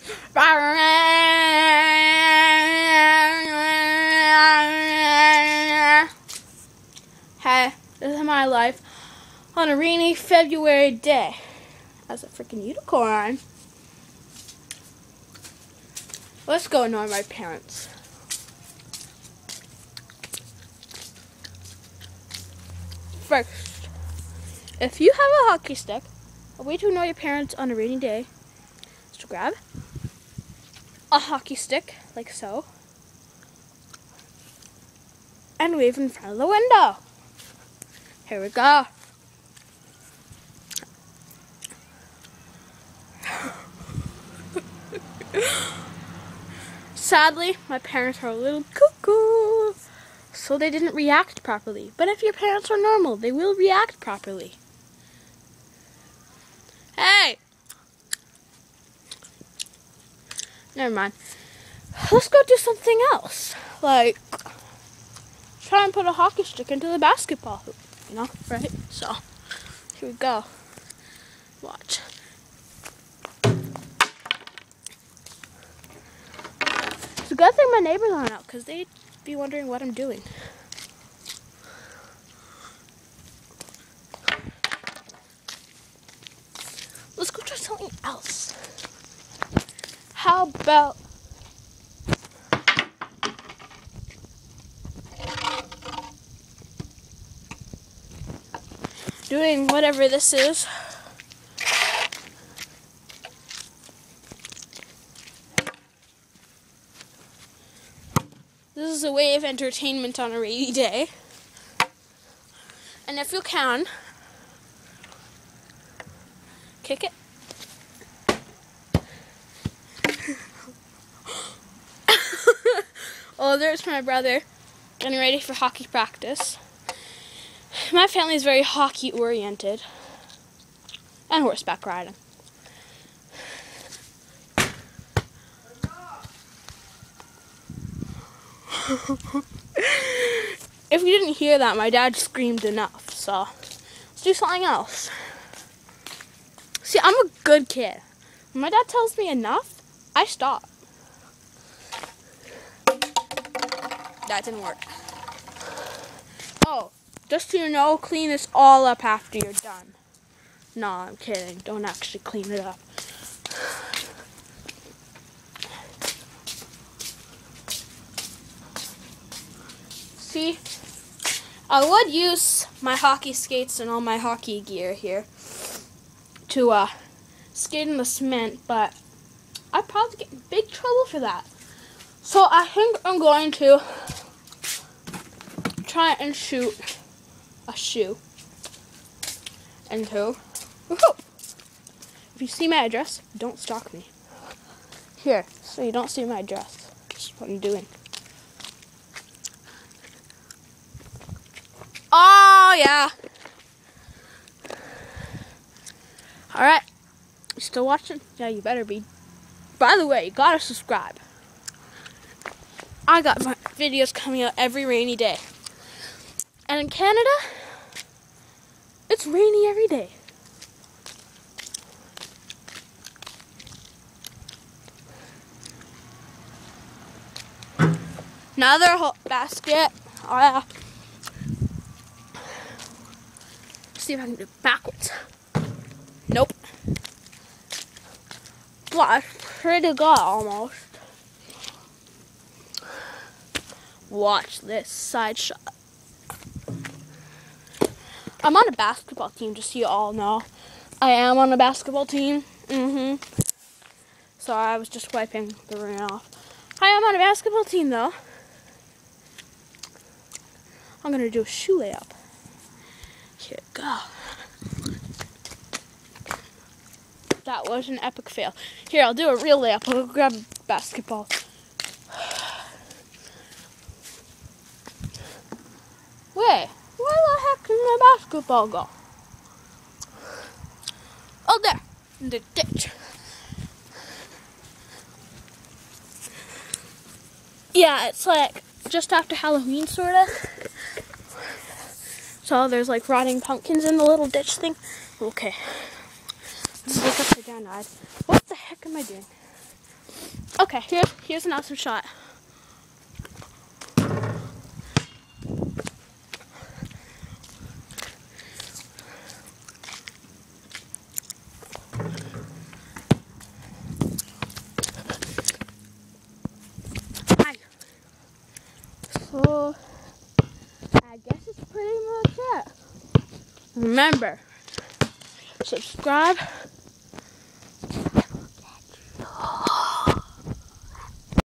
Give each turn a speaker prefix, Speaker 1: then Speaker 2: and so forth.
Speaker 1: Hey, this is my life on a rainy February day as a freaking unicorn. Let's go annoy my parents. First, if you have a hockey stick, a way to annoy your parents on a rainy day is to grab a hockey stick, like so, and wave in front of the window. Here we go. Sadly, my parents are a little cuckoo, so they didn't react properly. But if your parents are normal, they will react properly. Hey! Never mind. Let's go do something else. Like, try and put a hockey stick into the basketball hoop. You know, right? So, here we go. Watch. It's a good thing my neighbors aren't out, because they'd be wondering what I'm doing. Let's go try something else. How about doing whatever this is? This is a way of entertainment on a rainy day. And if you can, kick it. Oh, there's my brother getting ready for hockey practice. My family is very hockey oriented. And horseback riding. If you didn't hear that, my dad screamed enough, so let's do something else. See, I'm a good kid. When my dad tells me enough, I stop. That didn't work. Oh, just so you know, clean this all up after you're done. No, I'm kidding. Don't actually clean it up. See, I would use my hockey skates and all my hockey gear here to skate in the cement, but I'd probably get in big trouble for that. So I think I'm going to try and shoot a shoe into a hoop. If you see my address, don't stalk me. Here, so you don't see my address. That's what I'm doing. Oh, yeah. Alright. You still watching? Yeah, you better be. By the way, you gotta subscribe. I got my videos coming out every rainy day. And in Canada, it's rainy every day. Another basket. Oh, yeah. See if I can do it backwards. Nope. Well, that's pretty good almost. Watch this side shot. I'm on a basketball team, just so you all know. I am on a basketball team. So I was just wiping the rain off. I am on a basketball team, though. I'm going to do a shoe layup. Here we go. That was an epic fail. Here, I'll do a real layup. I'll go grab a basketball. Wait, where the heck did my basketball go? Oh, there, in the ditch. Yeah, it's like just after Halloween, sort of. So there's like rotting pumpkins in the little ditch thing. Okay. Let's look upside down, guys. What the heck am I doing? Okay, here's an awesome shot. So, I guess it's pretty much it. Remember, subscribe,